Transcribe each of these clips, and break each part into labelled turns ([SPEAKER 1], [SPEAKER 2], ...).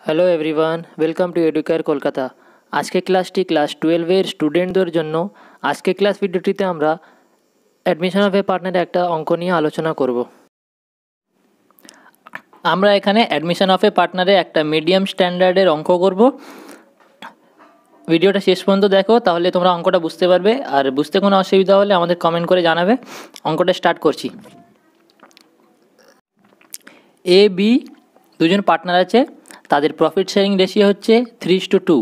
[SPEAKER 1] Hello everyone, welcome to educare Kolkata. আজকে ক্লাসটি class 12-এর স্টুডেন্টদের জন্য। আজকে ক্লাস ভিডিওটিতে আমরা অ্যাডমিশন অফ এ পার্টনারে একটা অঙ্ক নিয়ে আলোচনা করব। আমরা এখানে অ্যাডমিশন অফ এ পার্টনারে একটা মিডিয়াম স্ট্যান্ডার্ডের অঙ্ক করব। ভিডিওটা শেষ পর্যন্ত দেখো, তাহলে তোমরা অঙ্কটা বুঝতে পারবে। আর বুঝতে কোনো অসুবিধা হলে আমাদের কমেন্ট করে জানাবে। অঙ্কটা স্টার্ট করছি। এ বি দুজন পার্টনার আছে, তাদের প্রফিট শেয়ারিং রেশিও হচ্ছে 3:2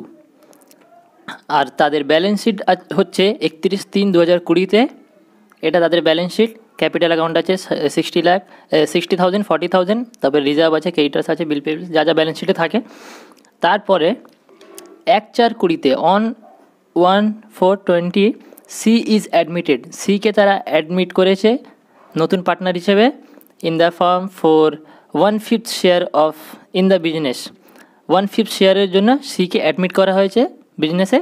[SPEAKER 1] আর তাদের ব্যালেন্স শিট হচ্ছে 31/3/2020-তে। এটা তাদের ব্যালেন্স শিট। ক্যাপিটাল অ্যাকাউন্ট আছে 60,000, 40,000, তারপরে রিজার্ভ আছে, ক্রেডিটার্স আছে, বিল পেমেন্ট, যা যা ব্যালেন্স শিটে থাকে। তারপরে 1/4/20-তে অন 1/4/20 সি ইজ অ্যাডমিটেড। সিকে তারা অ্যাডমিট করেছে নতুন পার্টনার হিসেবে in the farm for 1/5 share of in the business. 1/5 শেয়ারের জন্য সিকে অ্যাডমিট করা হয়েছে বিজনেসে।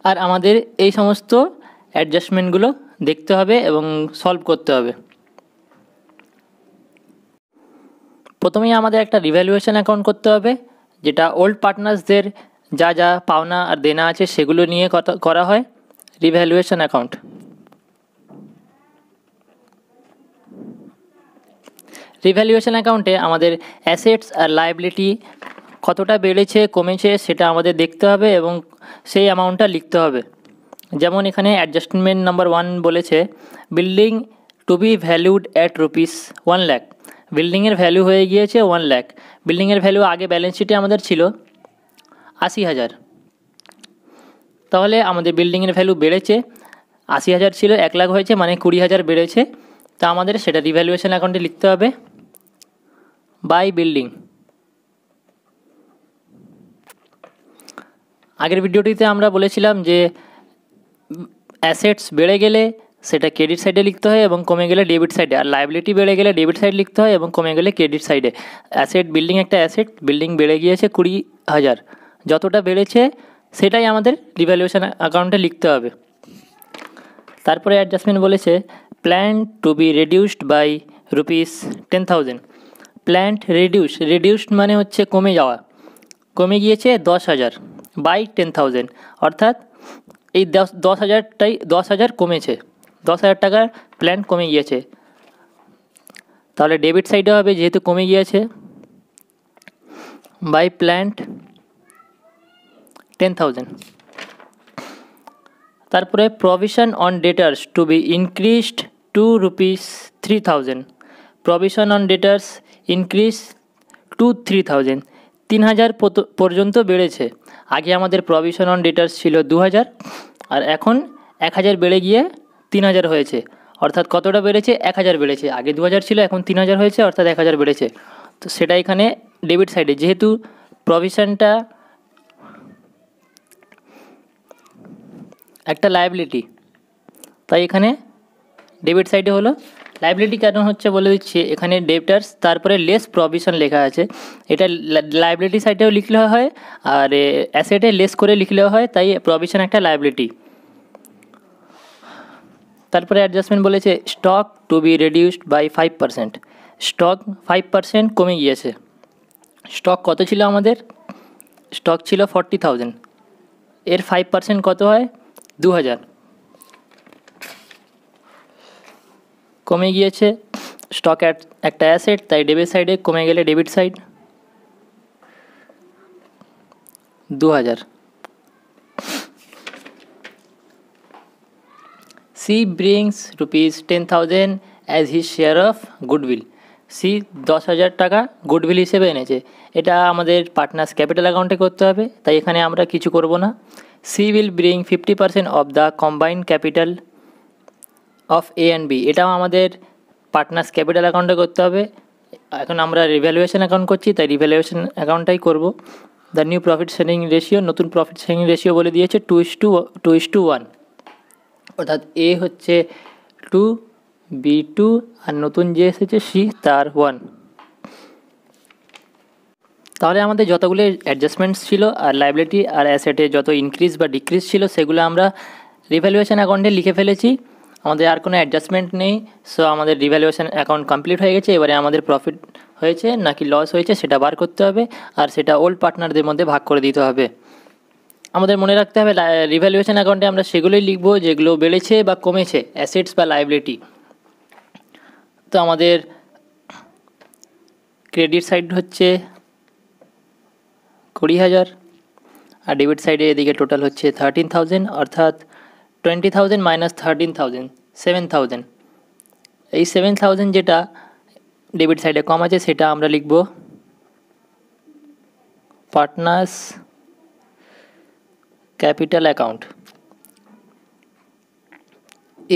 [SPEAKER 1] আর আমাদের এই সমস্ত অ্যাডজাস্টমেন্টগুলো দেখতে হবে এবং সলভ করতে হবে। প্রথমেই আমাদের একটা রিভ্যালুয়েশন অ্যাকাউন্ট করতে হবে, যেটা ওল্ড পার্টনার্সদের যা যা পাওনা আর দেনা আছে সেগুলো নিয়ে করা হয় রিভ্যালুয়েশন অ্যাকাউন্ট। রিভ্যালুয়েশন অ্যাকাউন্টে আমাদের অ্যাসেটস আর লায়াবিলিটি কতটা বেড়েছে কমেছে সেটা আমাদের দেখতে হবে এবং সেই অ্যামাউন্টটা লিখতে হবে। যেমন এখানে অ্যাডজাস্টমেন্ট নাম্বার 1 বলেছে building to be valued at ₹1 lakh. বিল্ডিংয়ের ভ্যালু হয়ে গিয়েছে 1 লাখ। বিল্ডিংয়ের ভ্যালু আগে ব্যালেন্স শিটে আমাদের ছিল 80,000। তাহলে আমাদের বিল্ডিংয়ের ভ্যালু বেড়েছে, 80,000 ছিল 1 লাখ হয়েছে, মানে 20,000 বেড়েছে। তা আমাদের সেটা রিভ্যালুয়েশন অ্যাকাউন্টে লিখতে হবে বাই বিল্ডিং। আগের ভিডিওটিতে আমরা বলেছিলাম যে অ্যাসেটস বেড়ে গেলে সেটা ক্রেডিট সাইডে লিখতে হয় এবং কমে গেলে ডেবিট সাইডে, আর লায়াবিলিটি বেড়ে গেলে ডেবিট সাইড লিখতে হয় এবং কমে গেলে ক্রেডিট সাইডে। অ্যাসেট বিল্ডিং একটা অ্যাসেট, বিল্ডিং বেড়ে গিয়েছে 20,000, যতটা বেড়েছে সেটাই আমাদের রিভ্যালুয়েশন অ্যাকাউন্টে লিখতে হবে। তারপরে অ্যাডজাস্টমেন্ট বলেছে plan to be reduced by ₹10,000। Plant reduced মানে হচ্ছে কমে যাওয়া, কমে গিয়েছে 10,000 বাই 10,000, অর্থাৎ এই 10,000 কমেছে, 10,000 টাকার প্ল্যান কমে গিয়েছে। তাহলে ডেবিট সাইডে হবে যেহেতু কমে গিয়েছে বাই প্ল্যান্ট 10,000। তারপরে provision on debtors to be increased to ₹3,000। Provision on debtors increase to 3,000, 3,000 পর্যন্ত বেড়েছে। আগে আমাদের প্রভিশন অন ডেটার্স ছিল 2,000 আর এখন 1,000 বেড়ে গিয়ে 3,000 হয়েছে। অর্থাৎ কতটা বেড়েছে? 1,000 বেড়েছে। আগে 2,000 ছিল, এখন 3,000 হয়েছে, অর্থাৎ 1,000 বেড়েছে। তো সেটা এখানে ডেবিট সাইডে, যেহেতু প্রভিশনটা একটা লায়াবিলিটি, তাই এখানে ডেবিট সাইডে হলো। লায়াবিলিটি কেন হচ্ছে বলে দিচ্ছি, এখানে ডেবিটার্স তারপরে লেস প্রভিশন লেখা আছে। এটা লায়াবিলিটি সাইডেও লিখলে হয় আর অ্যাসেটে লেস করে লিখলেও হয়, তাই প্রভিশন একটা লায়াবিলিটি। তারপরে অ্যাডজাস্টমেন্ট বলেছে stock to be reduced by 5%। Stock 5% কমে গিয়েছে। স্টক কত ছিল আমাদের? স্টক ছিল 40,000, এর 5% কত হয়? 2,000 কমে গিয়েছে। স্টক একটা অ্যাসেট, তাই ডেবিট সাইডে, কমে গেলে debit side 2,000। C brings ₹10,000 as his share of goodwill. C 10,000 টাকা গুডউইল হিসেবে এনেছে। এটা আমাদের পার্টনার্স ক্যাপিটাল অ্যাকাউন্টে করতে হবে, তাই এখানে আমরা কিছু করব না। C will bring 50% of the combined capital of A and B. এটাও আমাদের পার্টনার্স ক্যাপিটাল অ্যাকাউন্টে করতে হবে। এখন আমরা রিভ্যালুয়েশন অ্যাকাউন্ট করছি, তাই রিভ্যালুয়েশন অ্যাকাউন্টটাই করব। The new profit sharing ratio, নতুন প্রফিট শেয়ারিং রেশিও বলে দিয়েছে 2:1, অর্থাৎ এ হচ্ছে 2, বি 2 আর নতুন যে এসেছে সি তার 1। তাহলে আমাদের যতগুলো অ্যাডজাস্টমেন্টস ছিল আর লায়াবিলিটি আর অ্যাসেটে যত ইনক্রিজ বা ডিক্রিজ ছিল সেগুলো আমরা রিভ্যালুয়েশন অ্যাকাউন্টে লিখে ফেলেছি। আমাদের আর কোনো অ্যাডজাস্টমেন্ট নেই। সো আমাদের রিভ্যালুয়েশন অ্যাকাউন্ট কমপ্লিট হয়ে গেছে। এবারে আমাদের প্রফিট হয়েছে নাকি লস হয়েছে সেটা বার করতে হবে, আর সেটা ওল্ড পার্টনারদের মধ্যে ভাগ করে দিতে হবে। আমাদের মনে রাখতে হবে রিভ্যালুয়েশন অ্যাকাউন্টে আমরা সেগুলোই লিখব যেগুলো বেড়েছে বা কমেছে, অ্যাসেটস বা লাইবিলিটি। তো আমাদের ক্রেডিট সাইড হচ্ছে 20,000 আর ডেবিট সাইডে এদিকে টোটাল হচ্ছে 13,000, অর্থাৎ 20,000 মাইনাস 13,000 7,000। এই 7,000 যেটা ডেবিট সাইডে কম আছে সেটা আমরা লিখব partners capital account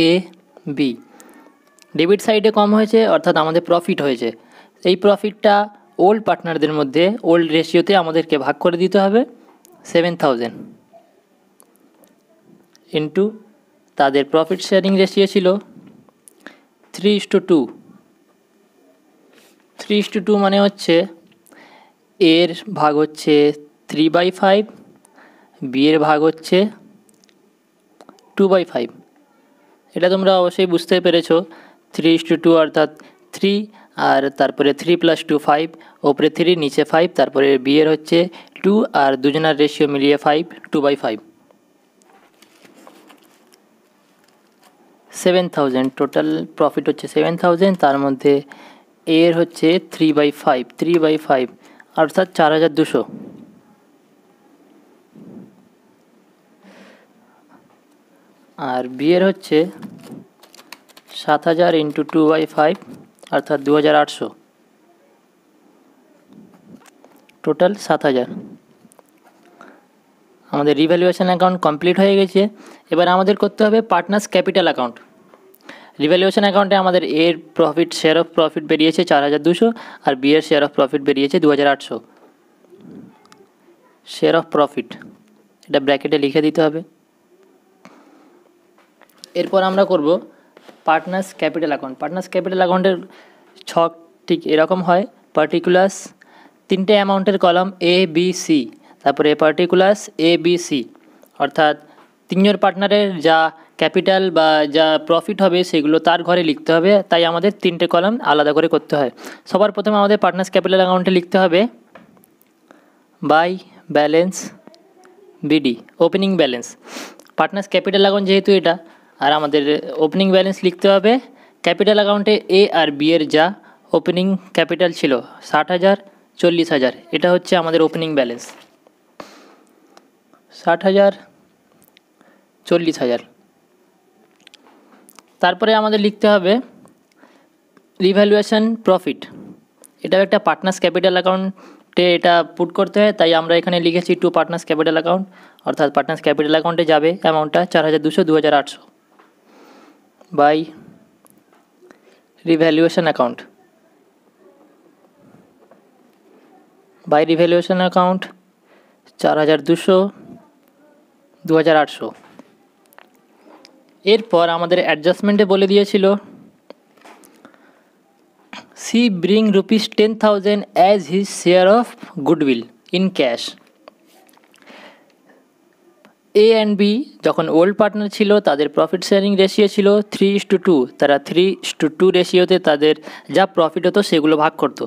[SPEAKER 1] A B. Debit সাইডে কম হয়েছে অর্থাৎ আমাদের প্রফিট হয়েছে, এই প্রফিটটা ওল্ড পার্টনারদের মধ্যে ওল্ড রেশিওতে আমাদেরকে ভাগ করে দিতে হবে 7,000 ইন্টু তাদের প্রফিট শেয়ারিং রেশিও ছিল 3:2। 3:2 মানে হচ্ছে এর ভাগ হচ্ছে 3/5, বি এর ভাগ হচ্ছে 2/5। এটা তোমরা অবশ্যই বুঝতে পেরেছো। 3:2 অর্থাৎ 3 আর তারপরে 3 + 2 5, ওপরে 3 নিচে 5, তারপরে বি এর হচ্ছে 2 আর দুজনের রেশিও মিলিয়ে 5, 2/5। 7,000 টোটাল প্রফিট হচ্ছে 7,000, তার মধ্যে এর হচ্ছে 3/5 অর্থাৎ 4,200। আর বি এর হচ্ছে 7,000 ইন্টু 2/5 অর্থাৎ 2,800, টোটাল 7,000। আমাদের রিভ্যালুয়েশন অ্যাকাউন্ট কমপ্লিট হয়ে গেছে। এবার আমাদের করতে হবে পার্টনার্স ক্যাপিটাল অ্যাকাউন্ট। রিভ্যালুয়েশন অ্যাকাউন্টে আমাদের এর প্রফিট, শেয়ার অফ প্রফিট বেরিয়েছে 4,200 আর বি এর শেয়ার অফ প্রফিট বেরিয়েছে 2,800। শেয়ার অফ প্রফিট এটা ব্র্যাকেটে লিখে দিতে হবে। এরপর আমরা করব partners capital account. Partners capital অ্যাকাউন্টের ছক ঠিক এরকম হয়। পার্টিকুলার্স, 3টে অ্যামাউন্টের কলাম এ বি সি, তারপরে পার্টিকুলার্স এ বি সি, অর্থাৎ 3জন পার্টনারের যা ক্যাপিটাল বা যা প্রফিট হবে সেগুলো তার ঘরে লিখতে হবে, তাই আমাদের 3টে কলাম আলাদা করে করতে হয়। সবার প্রথমে আমাদের পার্টনার্স ক্যাপিটাল অ্যাকাউন্টে লিখতে হবে by balance BD, opening balance. Partners capital account যেহেতু এটা, আর আমাদের ওপেনিং ব্যালেন্স লিখতে হবে ক্যাপিটাল অ্যাকাউন্টে এ আর বি এর যা ওপেনিং ক্যাপিটাল ছিল 60,000, 40,000, এটা হচ্ছে আমাদের ওপেনিং ব্যালেন্স। 60,000, 40,000। তারপরে আমাদের লিখতে হবে রিভ্যালুয়েশন প্রফিট। এটাও একটা পার্টনার্স ক্যাপিটাল অ্যাকাউন্টে এটা পুট করতে হয়, তাই আমরা এখানে লিখেছি টু পার্টনার্স ক্যাপিটাল অ্যাকাউন্ট, অর্থাৎ পার্টনার্স ক্যাপিটাল অ্যাকাউন্টে যাবে অ্যামাউন্টটা 4,200, 2,800 by revaluation account. By revaluation account 4,200, 2,800। এরপর আমাদের অ্যাডজাস্টমেন্টে বলে দিয়েছিল C bring ₹10,000 as his share of goodwill in cash. A and B যখন ওল্ড পার্টনার ছিল তাদের প্রফিট শেয়ারিং রেশিও ছিল 3:2, তারা 3:2 রেশিওতে তাদের যা প্রফিট হতো সেগুলো ভাগ করতো।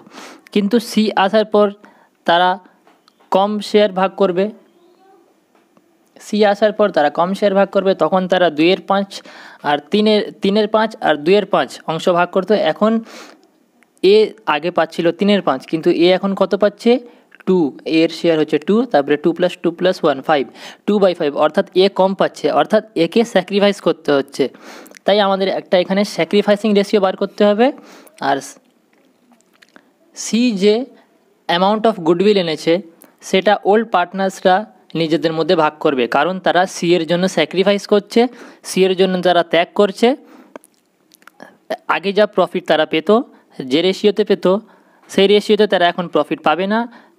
[SPEAKER 1] কিন্তু সি আসার পর তারা কম শেয়ার ভাগ করবে, তখন তারা 2/5 আর 3/5 আর 2/5 অংশ ভাগ করতো। এখন এ আগে পাচ্ছিল 3/5, কিন্তু এ এখন কত পাচ্ছে 2, এর শেয়ার হচ্ছে 2, তারপরে 2 + 2 + 1 5, 2/5, অর্থাৎ এ কম পাচ্ছে, অর্থাৎ একে স্যাক্রিফাইস করতে হচ্ছে। তাই আমাদের একটা এখানে স্যাক্রিফাইসিং রেশিও বার করতে হবে। আর সি যে অ্যামাউন্ট অফ গুডউইল এনেছে সেটা ওল্ড পার্টনার্সরা নিজেদের মধ্যে ভাগ করবে, কারণ তারা সি এর জন্য স্যাক্রিফাইস করছে, সি এর জন্য তারা ত্যাগ করছে। আগে যা প্রফিট তারা পেত, যে রেশিওতে পেত, সেই রেশিওতে তারা এখন প্রফিট পাবে না।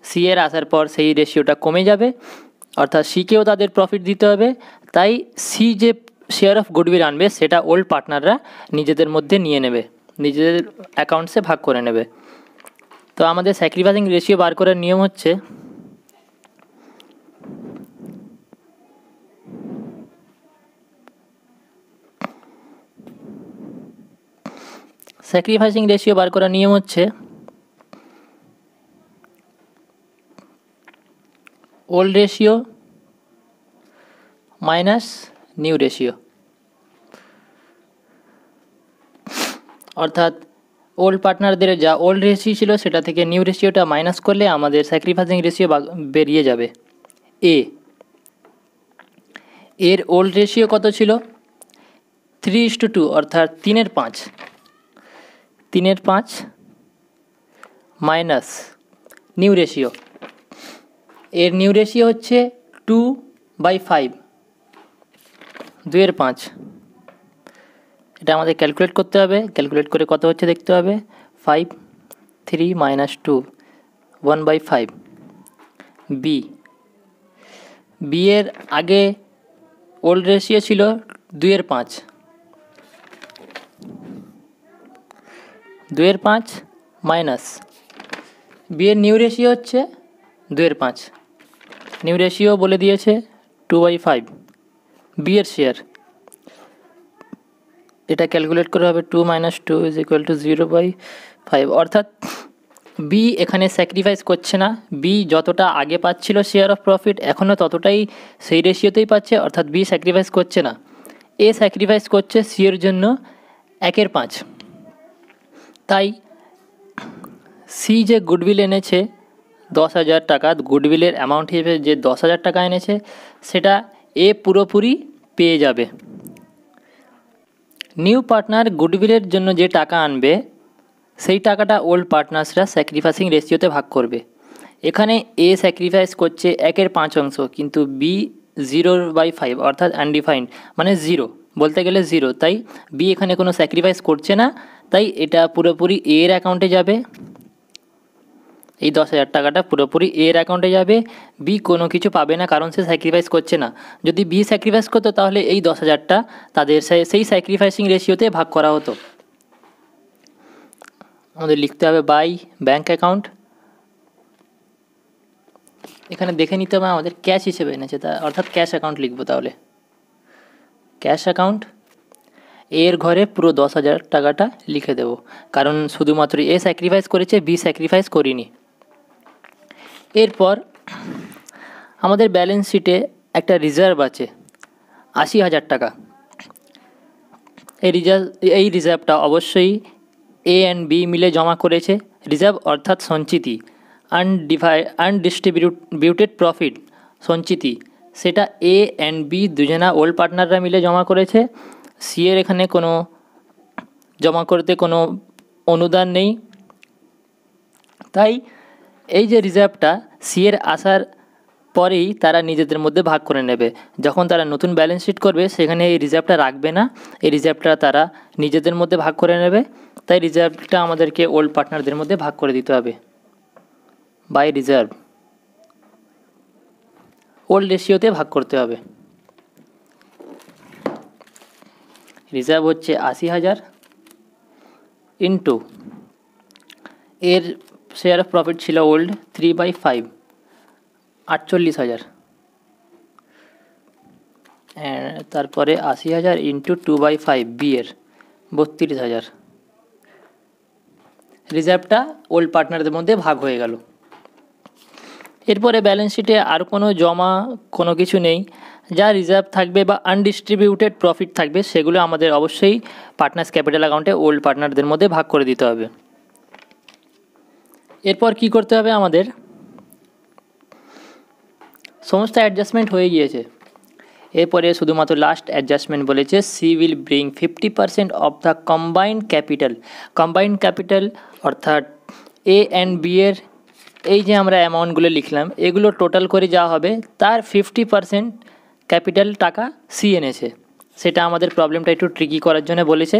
[SPEAKER 1] সি এর আসার পর সেই রেশিওটা কমে যাবে, অর্থাৎ সিকেও তাদের প্রফিট দিতে হবে। তাই সি যে শেয়ার অফ গুডউইল আনবে সেটা ওল্ড পার্টনাররা নিজেদের মধ্যে নিয়ে নেবে, নিজেদের অ্যাকাউন্টসে ভাগ করে নেবে। তো আমাদের স্যাক্রিফাইসিং রেশিও বার করার নিয়ম হচ্ছে old ratio minus new ratio, অর্থাৎ ওল্ড পার্টনারদের যা ওল্ড রেশিও ছিল সেটা থেকে নিউ রেশিওটা মাইনাস করলে আমাদের স্যাক্রিফাইসিং রেশিও বেরিয়ে যাবে। এর ওল্ড রেশিও কত ছিল? 3:2, অর্থাৎ 3/5 মাইনাস নিউ রেশিও, এর নিউ রেশিও হচ্ছে 2/5, 2/5। এটা আমাদের ক্যালকুলেট করতে হবে, ক্যালকুলেট করে কত হচ্ছে দেখতে হবে। 5, 3 - 2, 1/5। বি এর আগে ওল্ড রেশিও ছিল 2/5, 2/5 মাইনাস বি এর নিউ রেশিও হচ্ছে 2/5, নিউ রেশিও বলে দিয়েছে 2/5। বি এর শেয়ার, এটা ক্যালকুলেট করে হবে 2 - 2 = 0/5, অর্থাৎ বি এখানে স্যাক্রিফাইস করছে না। বি যতটা আগে পাচ্ছিল শেয়ার অফ প্রফিট এখনও ততটাই সেই রেশিওতেই পাচ্ছে, অর্থাৎ বি স্যাক্রিফাইস করছে না। এ স্যাক্রিফাইস করছে সি এর জন্য 1/5। তাই সি যে গুডউইল এনেছে 10,000 টাকা, গুডউইলের অ্যামাউন্ট হিসেবে যে 10,000 টাকা এনেছে সেটা এ পুরোপুরি পেয়ে যাবে। নিউ পার্টনার গুডউইলের জন্য যে টাকা আনবে সেই টাকাটা ওল্ড পার্টনার্সরা স্যাক্রিফাইসিং রেশিওতে ভাগ করবে। এখানে এ স্যাক্রিফাইস করছে 1/5, কিন্তু বি 0/5, অর্থাৎ আনডিফাইন্ড, মানে 0 বলতে গেলে 0। তাই বি এখানে কোনো স্যাক্রিফাইস করছে না, তাই এটা পুরোপুরি এর অ্যাকাউন্টে যাবে। এই 10,000 টাকাটা পুরোপুরি এর অ্যাকাউন্টে যাবে, বি কোনো কিছু পাবে না, কারণ সে স্যাক্রিফাইস করছে না। যদি বি স্যাক্রিফাইস করতো তাহলে এই 10,000টা তাদের সেই স্যাক্রিফাইসিং রেশিওতে ভাগ করা হতো। আমাদের লিখতে হবে বাই ব্যাঙ্ক অ্যাকাউন্ট। এখানে দেখে নিতে হবে আমাদের ক্যাশ হিসেবে এনেছে, অর্থাৎ ক্যাশ অ্যাকাউন্ট লিখবো। তাহলে ক্যাশ অ্যাকাউন্ট, এর ঘরে পুরো 10,000 টাকাটা লিখে দেব, কারণ শুধুমাত্র এ স্যাক্রিফাইস করেছে, বি স্যাক্রিফাইস করিনি। এরপর আমাদের ব্যালেন্স শিটে একটা রিজার্ভ আছে 80,000 টাকা। এই রিজার্ভটা অবশ্যই এ অ্যান্ড বি মিলে জমা করেছে। রিজার্ভ অর্থাৎ সঞ্চিতি, আনডিস্ট্রিবিউটেড প্রফিট সঞ্চিতি, সেটা এ অ্যান্ড বি দুজনা ওল্ড পার্টনাররা মিলে জমা করেছে। সি এর এখানে কোনো জমা করতে কোনো অনুদান নেই। তাই এই যে রিজার্ভটা সি এর আসার পরেই তারা নিজেদের মধ্যে ভাগ করে নেবে। যখন তারা নতুন ব্যালেন্স শিট করবে সেখানে এই রিজার্ভটা রাখবে না, এই রিজার্ভটা তারা নিজেদের মধ্যে ভাগ করে নেবে। তাই রিজার্ভটা আমাদেরকে ওল্ড পার্টনারদের মধ্যে ভাগ করে দিতে হবে বাই রিজার্ভ, ওল্ড রেশিওতে ভাগ করতে হবে। রিজার্ভ হচ্ছে 80,000 ইন্টু এর শেয়ার অফ প্রফিট ছিল ওল্ড 3/5, 48,000, তারপরে 80,000 ইন্টু 2/5 বি এর 32,000। রিজার্ভটা ওল্ড পার্টনারদের মধ্যে ভাগ হয়ে গেল। এরপরে ব্যালেন্স শিটে আর কোনো জমা কোনো কিছু নেই। যা রিজার্ভ থাকবে বা আনডিস্ট্রিবিউটেড প্রফিট থাকবে সেগুলো আমাদের অবশ্যই পার্টনার্স ক্যাপিটাল অ্যাকাউন্টে ওল্ড পার্টনারদের মধ্যে ভাগ করে দিতে হবে। এরপর কি করতে হবে, আমাদের সমস্ত অ্যাডজাস্টমেন্ট হয়ে গিয়েছে। এরপরে শুধুমাত্র লাস্ট অ্যাডজাস্টমেন্ট বলেছে C will bring 50% of the combined capital. Combined capital অর্থাৎ এ অ্যান্ড বি এর এই যে আমরা অ্যামাউন্টগুলো লিখলাম এগুলো টোটাল করে যা হবে তার 50% ক্যাপিটাল টাকা সি এনেছে। সেটা আমাদের প্রবলেমটা একটু ট্রিকি করার জন্য বলেছে,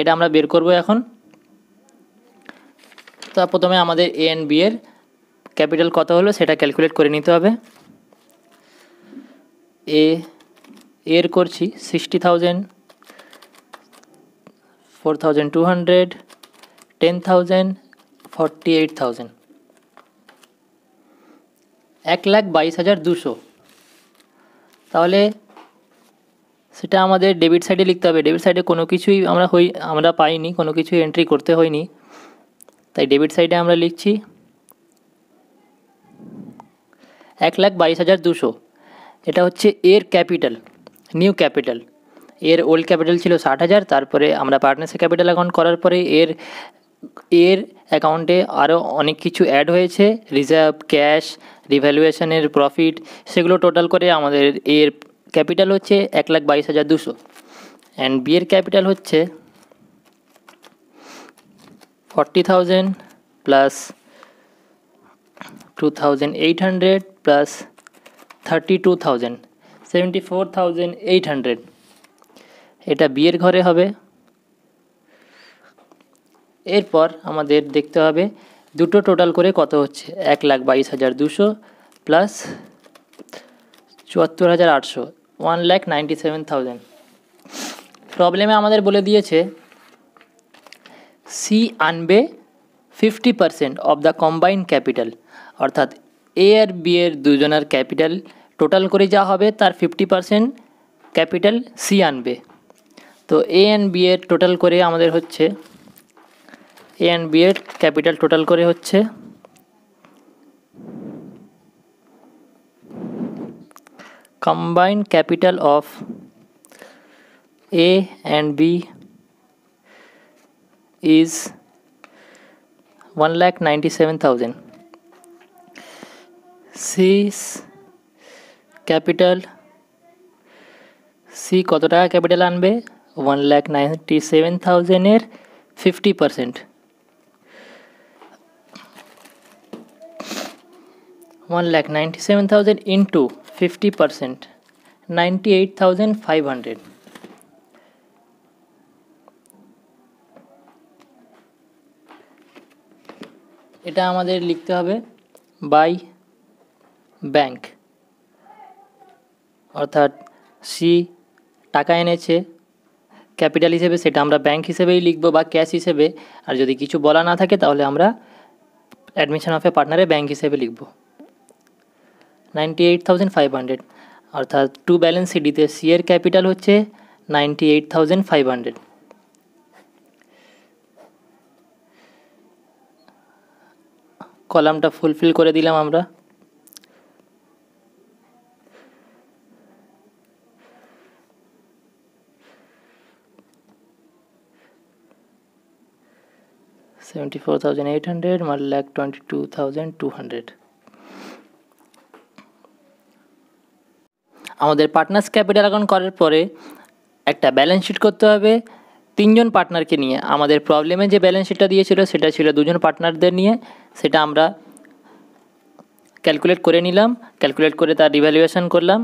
[SPEAKER 1] এটা আমরা বের করব এখন। তা প্রথমে আমাদের এ অ্যান্ড বি এর ক্যাপিটাল কত হলো সেটা ক্যালকুলেট করে নিতে হবে। এর করছি 60,000, 4,200, 10,000, 48,000, 1,22,200। তাহলে সেটা আমাদের ডেবিট সাইডে লিখতে হবে। ডেবিট সাইডে কোনো কিছুই আমরা পাইনি, কোনো কিছুই এন্ট্রি করতে হয়নি, তাই ডেবিট সাইডে আমরা লিখছি 1,22,200। এটা হচ্ছে এর ক্যাপিটাল, নিউ ক্যাপিটাল। এর ওল্ড ক্যাপিটাল ছিল 60,000, তারপরে আমরা পার্টনারশিপ ক্যাপিটাল অ্যাকাউন্ট করার পরে এর এর অ্যাকাউন্টে আরও অনেক কিছু অ্যাড হয়েছে, রিজার্ভ, ক্যাশ, রিভ্যালুয়েশনের প্রফিট, সেগুলো টোটাল করে আমাদের এর ক্যাপিটাল হচ্ছে 1,22,200। অ্যান্ড বি এর ক্যাপিটাল হচ্ছে 40,000 প্লাস 2,800 প্লাস 32,000, 74,800। এটা বিয়ের ঘরে হবে। এরপর আমাদের দেখতে হবে দুটো টোটাল করে কত হচ্ছে, 1,22,200 প্লাস 74,800, 1,97,000। প্রবলেমে আমাদের বলে দিয়েছে সি আনবে 50% অফ দ্য কম্বাইন্ড ক্যাপিটাল, অর্থাৎ এ আর বি এর দুজনের ক্যাপিটাল টোটাল করে যা হবে তার 50% ক্যাপিটাল সি আনবে। তো এ অ্যান্ড বি এর টোটাল করে আমাদের হচ্ছে, এ অ্যান্ড বি এর ক্যাপিটাল টোটাল করে হচ্ছে combined capital of A and B is 1,97,000. C's capital, C কত টাকা ক্যাপিটাল আনবে, 1,97,000 এর 50%, 1,97,000 into 50%, 98,500। এটা আমাদের লিখতে হবে বাই ব্যাংক, অর্থাৎ সি টাকা এনেছে ক্যাপিটাল হিসেবে, সেটা আমরা ব্যাংক হিসেবেই লিখব বা ক্যাশ হিসেবে। আর যদি কিছু বলা না থাকে তাহলে আমরা অ্যাডমিশন অফ এ পার্টনারে ব্যাংক হিসেবে লিখব। 98,500, অর্থাৎ টু ব্যালেন্স সিডিতে সি এর ক্যাপিটাল হচ্ছে 98,500। কলামটা ফুলফিল করে দিলাম আমরা। $74,800 1,22,200। আমাদের পার্টনার্স ক্যাপিটাল অ্যাকাউন্ট করার পরে একটা ব্যালেন্স শিট করতে হবে তিনজন পার্টনারকে নিয়ে। আমাদের প্রবলেমে যে ব্যালেন্স শিটটা দিয়েছিল সেটা ছিল দুজন পার্টনারদের নিয়ে, সেটা আমরা ক্যালকুলেট করে নিলাম, ক্যালকুলেট করে তার রিভ্যালুয়েশন করলাম।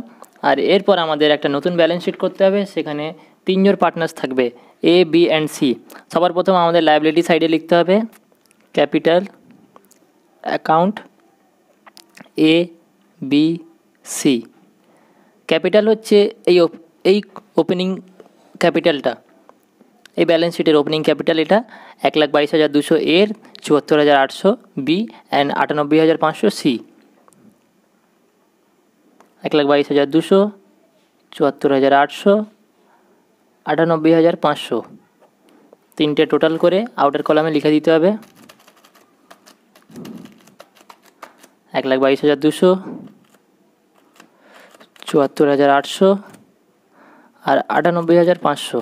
[SPEAKER 1] আর এরপর আমাদের একটা নতুন ব্যালেন্স শিট করতে হবে, সেখানে তিনজন পার্টনার্স থাকবে, এ, বি অ্যান্ড সি। সবার প্রথম আমাদের লায়াবিলিটি সাইডে লিখতে হবে ক্যাপিটাল অ্যাকাউন্ট এ, বি, সি। ক্যাপিটাল হচ্ছে এই ওপেনিং ক্যাপিটালটা, এই ব্যালেন্স শিটের ওপেনিং ক্যাপিটাল এটা 1,22,200 এর, 74,800 বি অ্যান্ড 98,500 সি। 1,22,200, 74,800, 98,500 তিনটে টোটাল করে আউটার কলামে লিখে দিতে হবে। 1,22,200, 74,800 আর 98,500,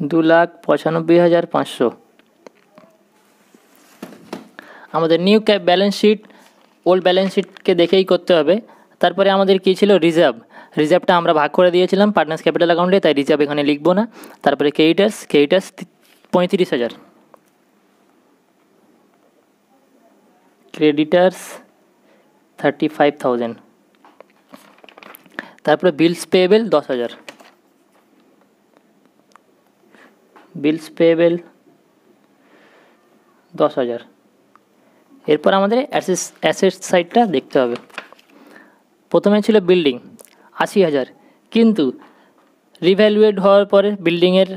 [SPEAKER 1] 2,95,500। আমাদের new balance sheet old balance শিটকে দেখেই করতে হবে। তারপরে আমাদের কী ছিল, রিজার্ভটা আমরা ভাগ করে দিয়েছিলাম পার্টনার্স ক্যাপিটাল অ্যাকাউন্টে, তাই রিজার্ভ এখানে লিখবো না। তারপরে ক্রেডিটার্স 35,000, ক্রেডিটার্স 35,000। তারপরে বিলস পেয়েবেল 10,000, বিলস পেয়েবেল 10,000। এরপর আমাদের অ্যাসেট সাইডটা দেখতে হবে। প্রথমে ছিল বিল্ডিং 80,000, কিন্তু রিভ্যালুয়েট হওয়ার পরে বিল্ডিংয়ের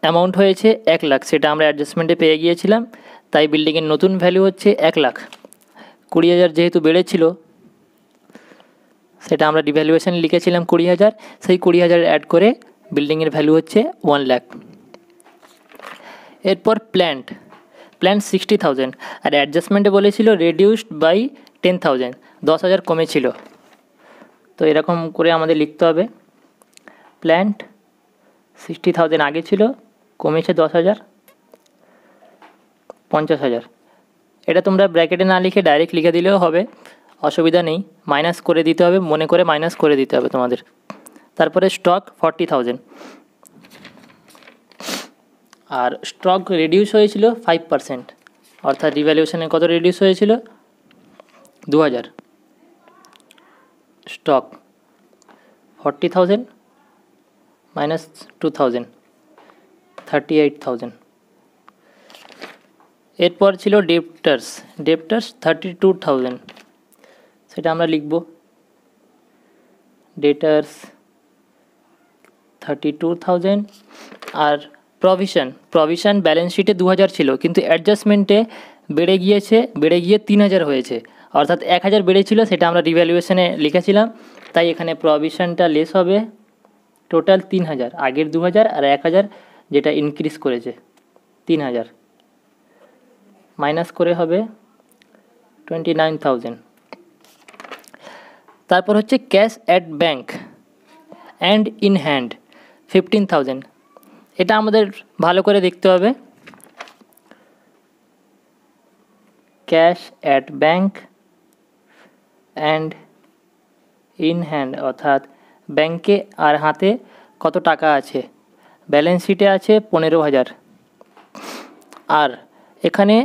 [SPEAKER 1] অ্যামাউন্ট হয়েছে 1 লাখ, সেটা আমরা অ্যাডজাস্টমেন্টে পেয়ে গিয়েছিলাম, তাই বিল্ডিংয়ের নতুন ভ্যালু হচ্ছে 1 লাখ। 20,000 যেহেতু বেড়েছিল সেটা আমরা রিভ্যালুয়েশন লিখেছিলাম 20,000, সেই 20,000 অ্যাড করে বিল্ডিংয়ের ভ্যালু হচ্ছে 1 লাখ। এরপর প্ল্যান্ট 60,000, আর অ্যাডজাস্টমেন্টে বলেছিল রেডিউসড বাই 10,000, 10,000 কমেছিল। তো এরকম করে আমাদের লিখতে হবে। প্ল্যান্ট 60,000 আগে ছিল, কমেছে 10,000, 50,000। এটা তোমরা ব্র্যাকেটে না লিখে ডাইরেক্ট লিখে দিলেও হবে, অসুবিধা নেই। মাইনাস করে দিতে হবে, মনে করে মাইনাস করে দিতে হবে তোমাদের। তারপরে স্টক 40,000, আর স্টক রিডিউস হয়েছিল 5%, অর্থাৎ রিভ্যালুয়েশনে কত রিডিউস হয়েছিল? 2,000। Stock 40,000 minus 2,000, 38,000। এরপর ছিল ডেপ্টার্স 32,000, সেটা আমরা লিখব। ডেটার্স 32,000। আর প্রভিশন ব্যালেন্স শিটে 2,000 ছিল, কিন্তু অ্যাডজাস্টমেন্টে বেড়ে গিয়ে 3,000 হয়েছে, অর্থাৎ 1,000 বেড়েছিল, সেটা আমরা রিভ্যালুয়েশনে লিখেছিলাম, তাই এখানে প্রভিশনটা লেস হবে। টোটাল 3,000, আগের 2,000 আর 1,000 যেটা ইনক্রিজ করেছে 3,000, মাইনাস করে হবে 29,000। তারপর হচ্ছে cash at bank and in hand 15,000। এটা আমাদের ভালো করে দেখতে হবে। Cash at bank and in hand, অর্থাৎ ব্যাংকে আর হাতে কত টাকা আছে। ব্যালেন্স শিটে আছে 15,000, আর এখানে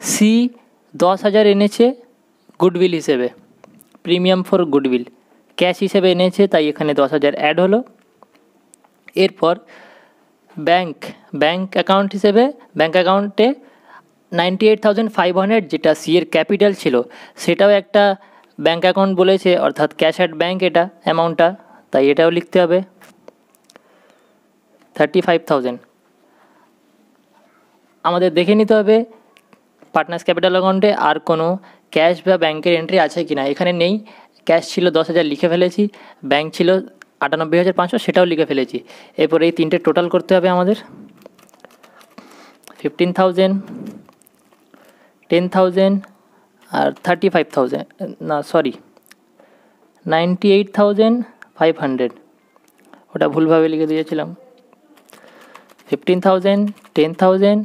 [SPEAKER 1] সি 10,000 এনেছে গুডউইল হিসেবে, প্রিমিয়াম ফর গুডউইল, ক্যাশ হিসেবে এনেছে, তাই এখানে 10,000 অ্যাড হলো। এরপর ব্যাংক অ্যাকাউন্ট হিসেবে ব্যাংক অ্যাকাউন্টে 98,500, যেটা সি এর ক্যাপিটাল ছিল, সেটাও একটা ব্যাংক অ্যাকাউন্ট বলেছে, অর্থাৎ ক্যাশ অ্যাট ব্যাংক এটা অ্যামাউন্টটা, তাই এটাও লিখতে হবে 35,000। আমাদের দেখে নিতে হবে পার্টনার্স ক্যাপিটাল অ্যাকাউন্টে আর কোনো ক্যাশ বা ব্যাংকের এন্ট্রি আছে কি না। এখানে নেই, ক্যাশ ছিল 10,000 লিখে ফেলেছি, ব্যাংক ছিল 98,500 সেটাও লিখে ফেলেছি। এরপর এই তিনটে টোটাল করতে হবে আমাদের। 15,000, 10,000 আর 35,000, না সরি 98,500, ওটা ভুলভাবে লিখে দিয়েছিলাম। 15,000, 10,000,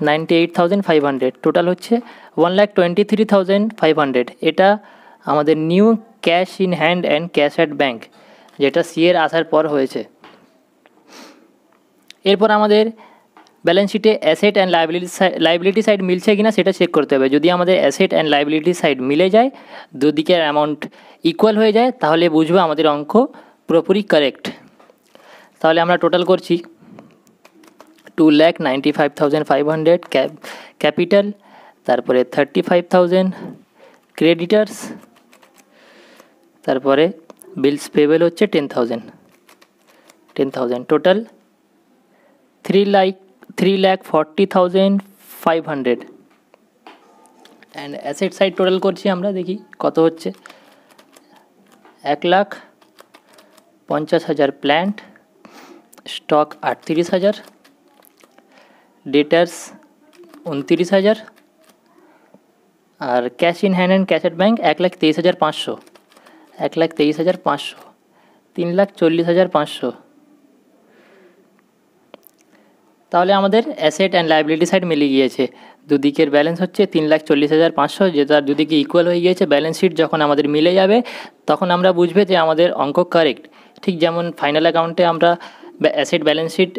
[SPEAKER 1] 98,500, টোটাল হচ্ছে 1,23,500। এটা আমাদের new cash in hand and cash at bank, যেটা সি এর আসার পর হয়েছে। এরপর আমাদের ব্যালেন্স শিটে অ্যাসেট অ্যান্ড লাইবিলিটি সাইড মিলছে কিনা সেটা চেক করতে হবে। যদি আমাদের অ্যাসেট অ্যান্ড লাইবিলিটি সাইড মিলে যায়, দুদিকের অ্যামাউন্ট ইকুয়াল হয়ে যায়, তাহলে বুঝবো আমাদের অঙ্ক পুরোপুরি কারেক্ট। তাহলে আমরা টোটাল করছি 2,95,500 ক্যাপিটাল, তারপরে 35,000 ক্রেডিটার্স, তারপরে বিলস পেবেল হচ্ছে 10,000, total 3,40,500। And asset side total করছি আমরা, দেখি কত হচ্ছে। 1,50,000 প্ল্যান্ট, স্টক 38,000, ডেটার্স 29,000, আর cash in hand and cash at bank 1,23,500, 1,23,500, 3,40,500। তাহলে আমাদের অ্যাসেট অ্যান্ড লাইবিলিটি সাইড মিলে গিয়েছে, দুদিকের ব্যালেন্স হচ্ছে 3,40,500, যেটা দুদিকে ইকুয়াল হয়ে গিয়েছে। ব্যালেন্স শিট যখন আমাদের মিলে যাবে তখন আমরা বুঝবে যে আমাদের অঙ্ক কারেক্ট। ঠিক যেমন ফাইনাল অ্যাকাউন্টে আমরা asset balance sheet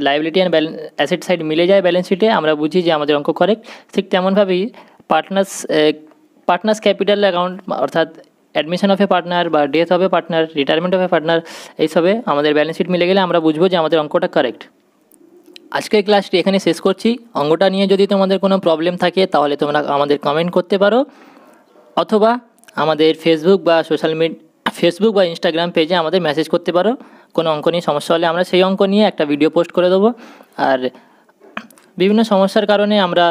[SPEAKER 1] liability and asset side মিলে যায় ব্যালেন্স শিটে, আমরা বুঝি যে আমাদের অঙ্ক কারেক্ট। ঠিক তেমনভাবেই পার্টনার্স ক্যাপিটাল অ্যাকাউন্ট, অর্থাৎ অ্যাডমিশন অফ এ পার্টনার বা death of a partner, retirement of a partner, এইসবে আমাদের ব্যালেন্স শিট মিলে গেলে আমরা বুঝবো যে আমাদের অঙ্কটা কারেক্ট। আজকের ক্লাসটি এখানে শেষ করছি। অঙ্কটা নিয়ে যদি তোমাদের কোনো প্রবলেম থাকে তাহলে তোমরা আমাদের কমেন্ট করতে পারো, অথবা আমাদের ফেসবুক বা ইনস্টাগ্রাম পেজে আমাদের মেসেজ করতে পারো। কোনো অঙ্ক নিয়ে সমস্যা হলে আমরা সেই অঙ্ক নিয়ে একটা ভিডিও পোস্ট করে দেবো। আর বিভিন্ন সমস্যার কারণে আমরা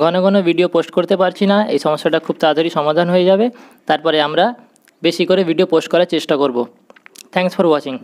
[SPEAKER 1] ঘন ঘন ভিডিও পোস্ট করতে পারছি না, এই সমস্যাটা খুব তাড়াতাড়ি সমাধান হয়ে যাবে। তারপরে আমরা বেশি করে ভিডিও পোস্ট করার চেষ্টা করব। Thanks for watching.